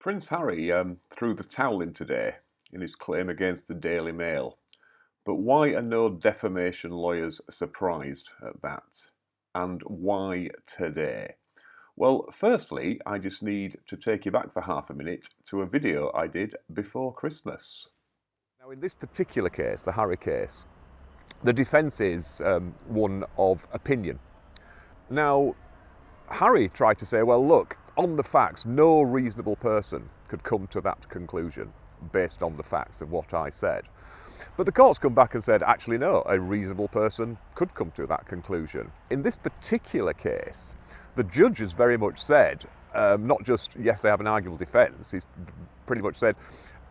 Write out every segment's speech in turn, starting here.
Prince Harry threw the towel in today in his claim against the Daily Mail. But why are no defamation lawyers surprised at that? And why today? Well, firstly, I just need to take you back for half a minute to a video I did before Christmas. Now, in this particular case, the Harry case, the defence is one of opinion. Now, Harry tried to say, well, look, on the facts, no reasonable person could come to that conclusion based on the facts of what I said. But the court's come back and said, actually, no, a reasonable person could come to that conclusion. In this particular case, the judge has very much said, not just, yes, they have an arguable defence, he's pretty much said,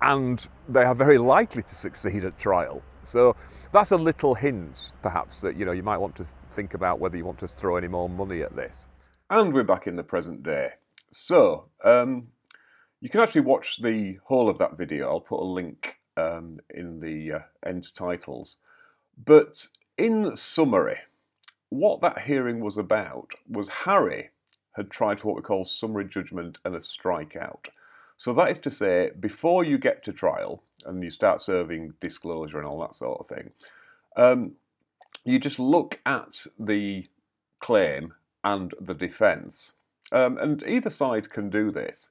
and they are very likely to succeed at trial. So that's a little hint, perhaps, that you might want to think about whether you want to throw any more money at this. And we're back in the present day. So, you can actually watch the whole of that video. I'll put a link in the end titles. But in summary, what that hearing was about was Harry had tried what we call summary judgment and a strikeout. So that is to say, before you get to trial and you start serving disclosure and all that sort of thing, you just look at the claim and the defence. And either side can do this.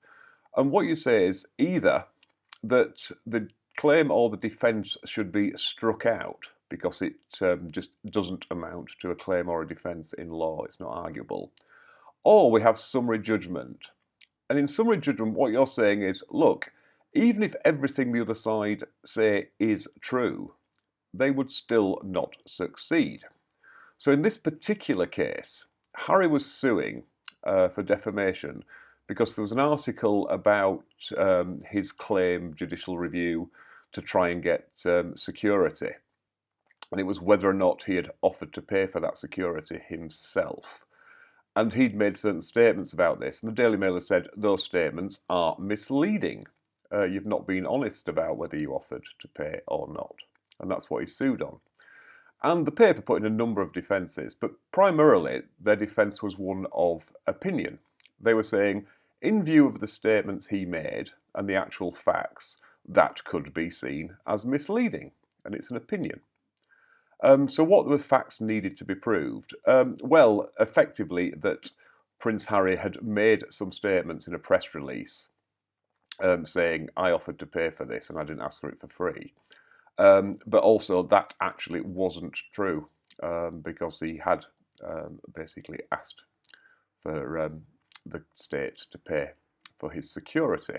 And what you say is either that the claim or the defence should be struck out because it just doesn't amount to a claim or a defence in law, it's not arguable. Or we have summary judgment. And in summary judgment, what you're saying is, look, even if everything the other side say is true, they would still not succeed. So in this particular case, Harry was suing for defamation because there was an article about his claim judicial review to try and get security. And it was whether or not he had offered to pay for that security himself. And he'd made certain statements about this. And the Daily Mail had said those statements are misleading. You've not been honest about whether you offered to pay or not. And that's what he sued on. And the paper put in a number of defences, but primarily their defence was one of opinion. They were saying, in view of the statements he made and the actual facts, that could be seen as misleading, and it's an opinion. So what were the facts needed to be proved? Well, effectively that Prince Harry had made some statements in a press release saying, I offered to pay for this and I didn't ask for it for free. But also that actually wasn't true because he had basically asked for the state to pay for his security.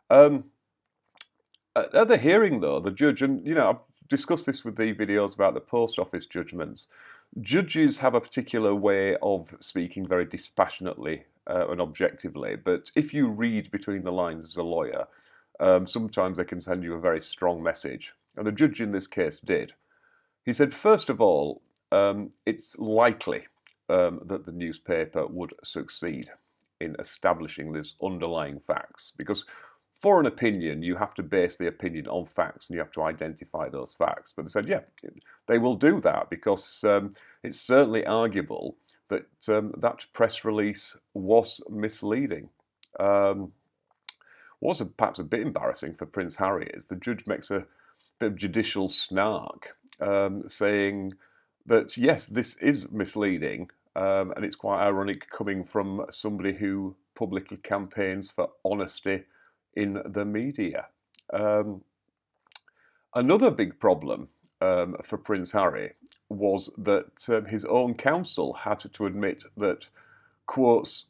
At the hearing, though, the judge, and I've discussed this with the videos about the post office judgments, judges have a particular way of speaking very dispassionately and objectively, but if you read between the lines as a lawyer, sometimes they can send you a very strong message. And the judge in this case did. He said, first of all, it's likely that the newspaper would succeed in establishing these underlying facts, because for an opinion, you have to base the opinion on facts and you have to identify those facts. But they said, yeah, they will do that because it's certainly arguable that that press release was misleading. What's perhaps a bit embarrassing for Prince Harry is the judge makes a bit of judicial snark, saying that yes, this is misleading, and it's quite ironic coming from somebody who publicly campaigns for honesty in the media. Another big problem for Prince Harry was that his own counsel had to admit that quotes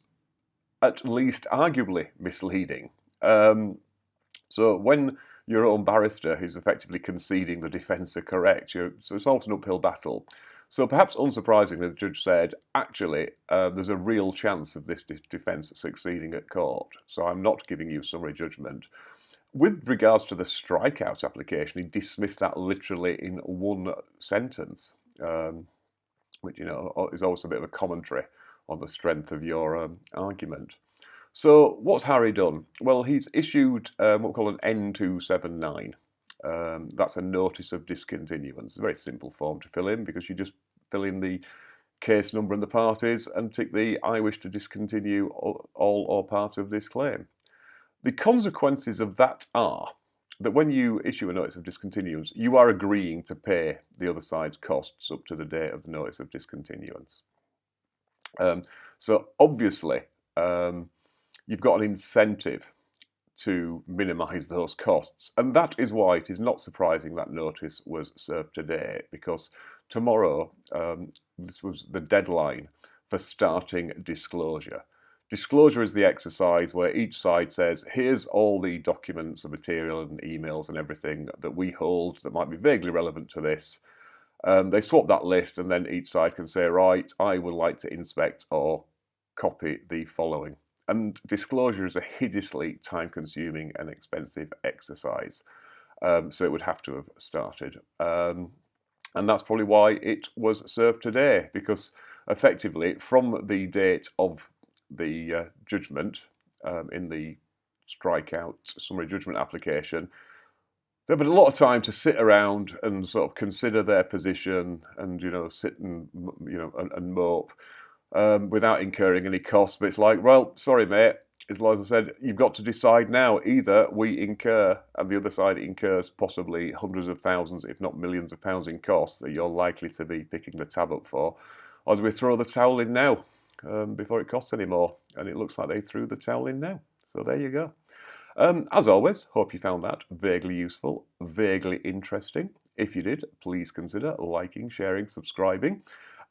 at least arguably misleading. So when your own barrister who's effectively conceding the defence are correct, so it's always an uphill battle. So perhaps unsurprisingly, the judge said, actually, there's a real chance of this defence succeeding at court, so I'm not giving you summary judgment. With regards to the strikeout application, he dismissed that literally in one sentence, which is also a bit of a commentary on the strength of your argument. So what's Harry done? Well, he's issued what we call an N279. That's a notice of discontinuance. It's a very simple form to fill in because you just fill in the case number and the parties and tick the I wish to discontinue all or part of this claim. The consequences of that are that when you issue a notice of discontinuance, you are agreeing to pay the other side's costs up to the date of the notice of discontinuance. So obviously, you've got an incentive to minimise those costs, and that is why it is not surprising that notice was served today, because tomorrow this was the deadline for starting disclosure. Disclosure is the exercise where each side says, here's all the documents and material and emails and everything that we hold that might be vaguely relevant to this. They swap that list, and then each side can say, right, I would like to inspect or copy the following. And disclosure is a hideously time-consuming and expensive exercise. So it would have to have started. And that's probably why it was served today, because effectively, from the date of the judgment in the strikeout summary judgment application, they've had a lot of time to sit around and sort of consider their position and, sit and, and mope without incurring any costs. But it's like, well, sorry, mate. As long as I said, you've got to decide now. Either we incur and the other side incurs possibly hundreds of thousands, if not millions of pounds in costs that you're likely to be picking the tab up for, or do we throw the towel in now before it costs any more? And it looks like they threw the towel in now. So there you go. As always, hope you found that vaguely useful, vaguely interesting. If you did, please consider liking, sharing, subscribing.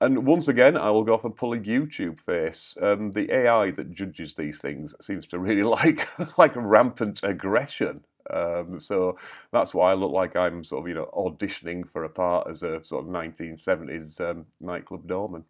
And once again, I will go off and pull a YouTube face. The AI that judges these things seems to really like rampant aggression. So that's why I look like I'm sort of auditioning for a part as a sort of 1970s nightclub doorman.